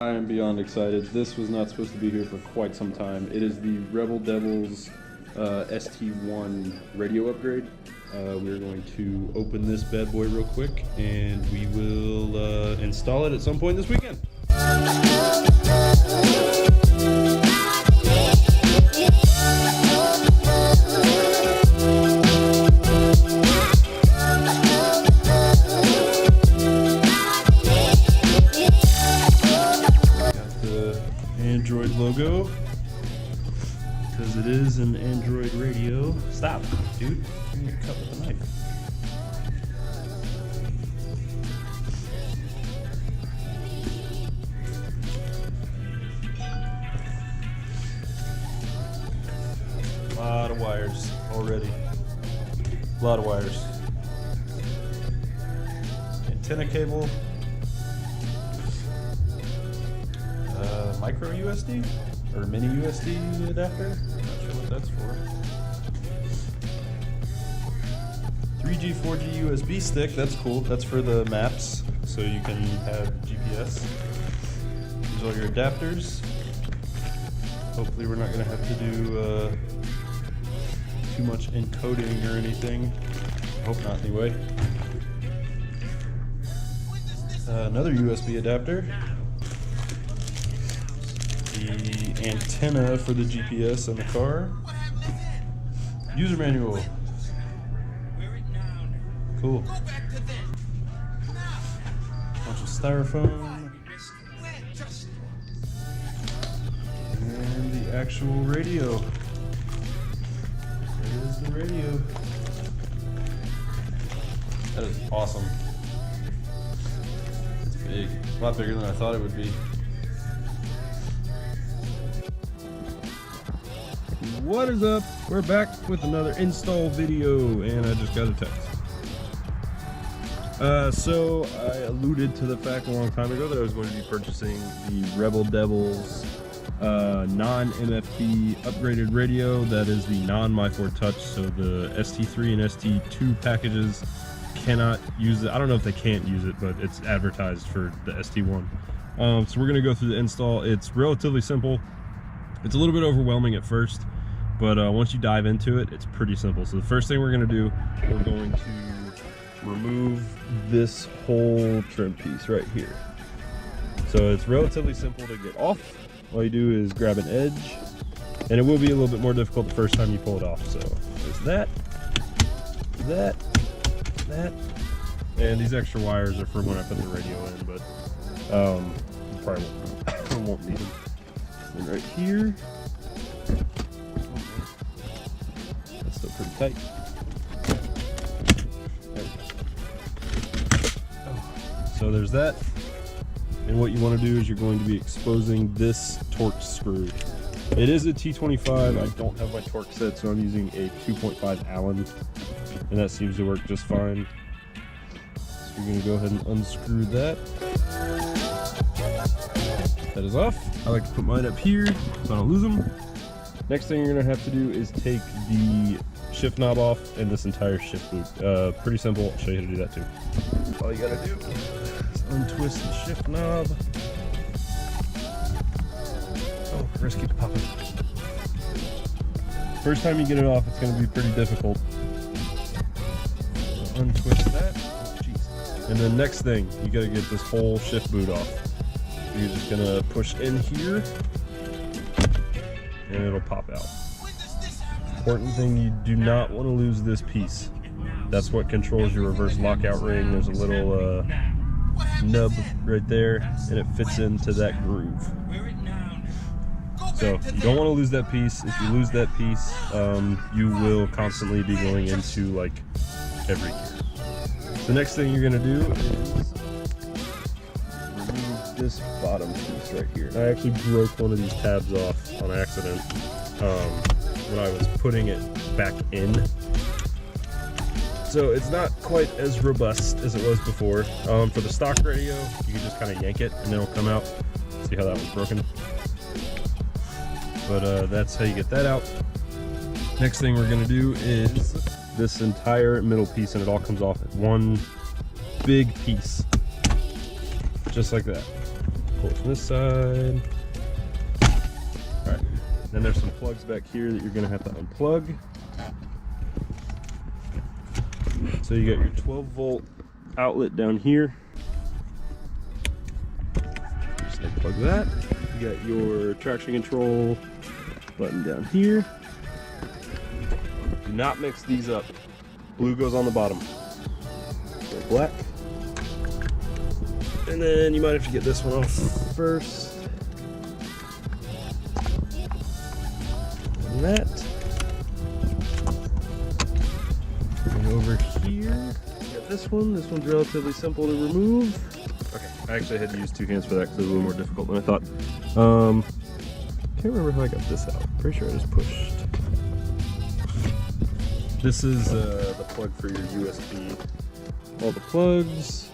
I am beyond excited. This was not supposed to be here for quite some time. It is the Rebel Devils ST1 radio upgrade. We're going to open this bad boy real quick and we will install it at some point this weekend. Android logo because it is an Android radio. Stop, dude. You're gonna get cut with a knife. A lot of wires already. A lot of wires. Antenna cable. Micro USB or mini USB adapter. Not sure what that's for. 3G, 4G USB stick. That's cool. That's for the maps, so you can have GPS. These are all your adapters. Hopefully, we're not going to have to do too much encoding or anything. Hope not, anyway. Another USB adapter. The antenna for the GPS in the car. User manual. Cool. Bunch of styrofoam. And the actual radio. There is the radio. That is awesome. It's big. A lot bigger than I thought it would be. What is up? We're back with another install video, and I just got a text. So I alluded to the fact a long time ago that I was going to be purchasing the Rebel Devils non-MFT upgraded radio. That is the non-My4 Touch, so the ST3 and ST2 packages cannot use it. I don't know if they can't use it, but it's advertised for the ST1. So we're going to go through the install. It's relatively simple. It's a little bit overwhelming at first, but once you dive into it, it's pretty simple. So the first thing we're going to do, we're going to remove this whole trim piece right here. So it's relatively simple to get off. All you do is grab an edge, and it will be a little bit more difficult the first time you pull it off. So there's that, and these extra wires are for when I put the radio in, but you probably won't need them. And right here, that's still pretty tight. So there's that. And what you want to do is you're going to be exposing this torque screw. It is a T25. I don't have my torque set, so I'm using a 2.5 Allen, and that seems to work just fine. So you're going to go ahead and unscrew that. That is off. I like to put mine up here so I don't lose them. Next thing you're going to have to do is take the shift knob off and this entire shift boot. Pretty simple. I'll show you how to do that too. All you got to do is untwist the shift knob. Oh, first keep popping. First time you get it off, it's going to be pretty difficult. So untwist that. Oh, jeez. And then next thing, you got to get this whole shift boot off. You're just gonna push in here and it'll pop out. Important thing, you do not want to lose this piece. That's what controls your reverse lockout ring. There's a little nub right there, and it fits into that groove. So you don't want to lose that piece. If you lose that piece, you will constantly be going into like every gear. The next thing you're gonna do is this bottom piece right here. I actually broke one of these tabs off on accident when I was putting it back in. So it's not quite as robust as it was before. For the stock radio, you can just kind of yank it and it'll come out. See how that was broken? But that's how you get that out. Next thing we're gonna do is this entire middle piece, and it all comes off at one big piece. Just like that. pull it from this side. All right, then there's some plugs back here that you're gonna have to unplug. So you got your 12-volt outlet down here. Just unplug that. You got your traction control button down here. Do not mix these up. Blue goes on the bottom. Go black. And then you might have to get this one off first. And that. And over here, you got this one. This one's relatively simple to remove. Okay, I actually had to use 2 hands for that because it was a little more difficult than I thought. Can't remember how I got this out. Pretty sure I just pushed. This is the plug for your USB. All the plugs.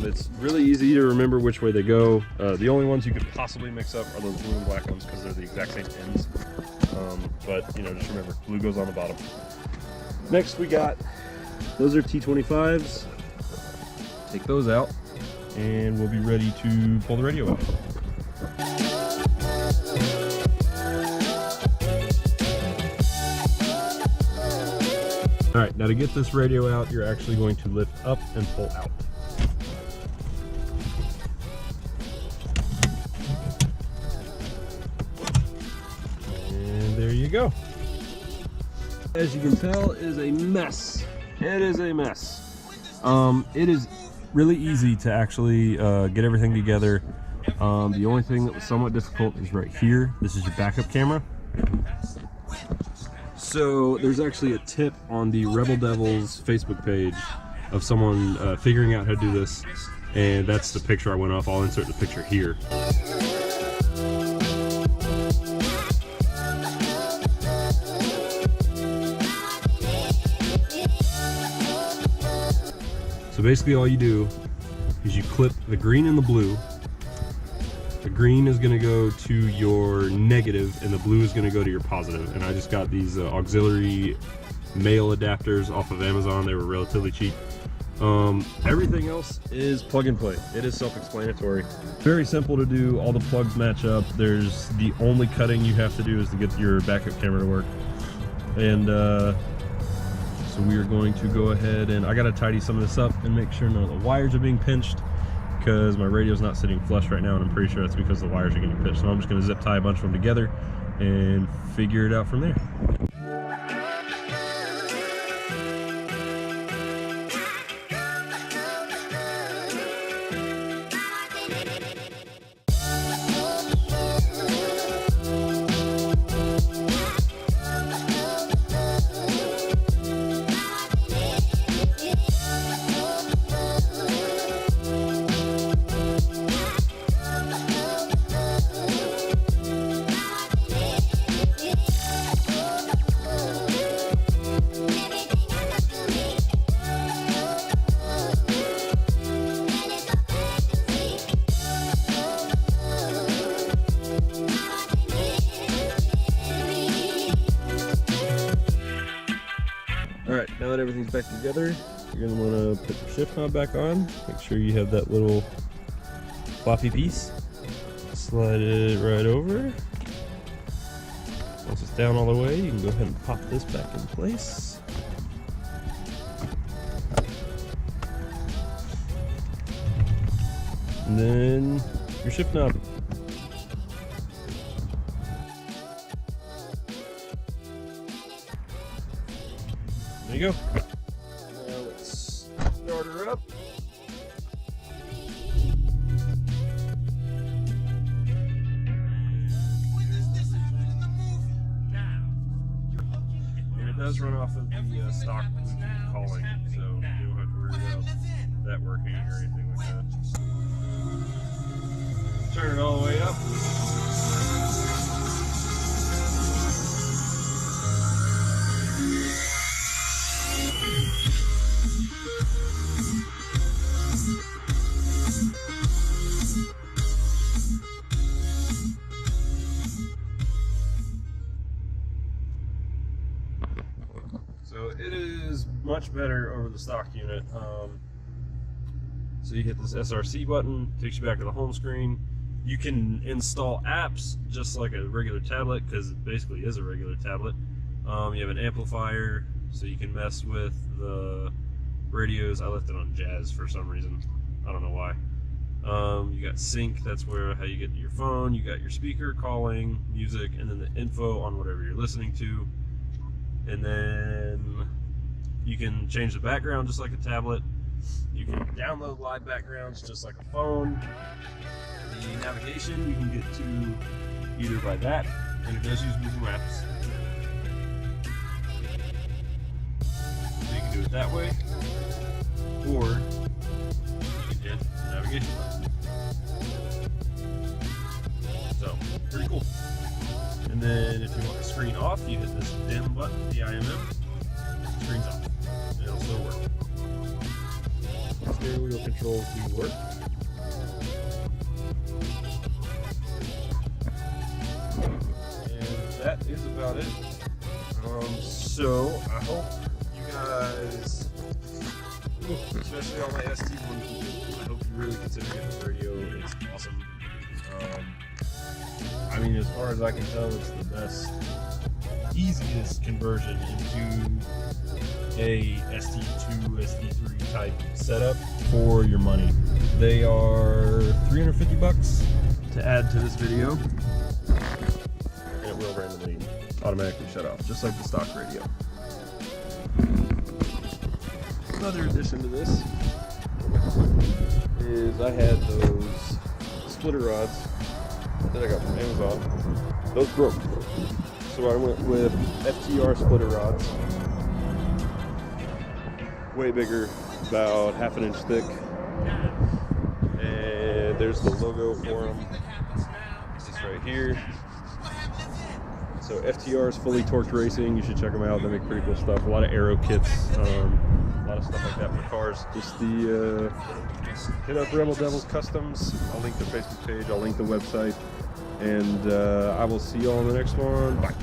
It's really easy to remember which way they go. The only ones you could possibly mix up are those blue and black ones because they're the exact same ends. But you know, just remember, blue goes on the bottom. Next we got, those are T25s. Take those out and we'll be ready to pull the radio out. All right, now to get this radio out, you're actually going to lift up and pull out. And there you go. As you can tell, it is a mess. It is a mess. It is really easy to actually get everything together. The only thing that was somewhat difficult is right here. This is your backup camera. So there's actually a tip on the Rebel Devils Facebook page of someone figuring out how to do this, and that's the picture I went off. I'll insert the picture here. So basically all you do is you clip the green and the blue. The green is going to go to your negative and the blue is going to go to your positive. And I just got these auxiliary male adapters off of Amazon. They were relatively cheap. Everything else is plug and play. It is self-explanatory. Very simple to do. All the plugs match up. There's the only cutting you have to do is to get your backup camera to work. And so we are going to go ahead and I got to tidy some of this up and make sure none of the wires are being pinched, because my radio's not sitting flush right now, and I'm pretty sure that's because the wires are getting pinched. So I'm just going to zip tie a bunch of them together and figure it out from there. Alright, now that everything's back together, you're going to want to put your shift knob back on. Make sure you have that little floppy piece. Slide it right over. Once it's down all the way, you can go ahead and pop this back in place. And then your shift knob. There you go. Now let's start her up. And it does run off of the stock Bluetooth calling, so you don't have to worry about that working or anything like that. Turn it all the way up. So it is much better over the stock unit. So you hit this SRC button, takes you back to the home screen. You can install apps just like a regular tablet, because it basically is a regular tablet. You have an amplifier, so you can mess with the radios. I left it on jazz for some reason. I don't know why. You got sync, that's how you get to your phone. You got your speaker, calling, music, and then the info on whatever you're listening to. And then you can change the background just like a tablet. You can download live backgrounds just like a phone. The navigation you can get to either by that, and it does use Google Maps. So you can do it that way, or you can hit the navigation button. So, pretty cool. And then if you want the screen off, you hit this dim button, DIMM, screen's off. And it'll still work. Steering wheel controls do work. And that is about it. So I hope you guys, especially all my ST1 people, I hope you really consider getting this radio. It's awesome. I mean, as far as I can tell, it's the best, easiest conversion into a ST2, ST3 type setup for your money. They are $350 to add to this video, and it will randomly automatically shut off, just like the stock radio. Another addition to this is I had those splitter rods that I got from Amazon. Those broke, so I went with FTR splitter rods. Way bigger, about ½ an inch thick, and there's the logo for them. It's right here. So FTR is Fully Torqued Racing. You should check them out. They make pretty cool stuff. A lot of aero kits, a lot of stuff like that for cars. Just the hit up Rebel Devils Customs. I'll link their Facebook page. I'll link the website, and I will see you all on the next one. Bye.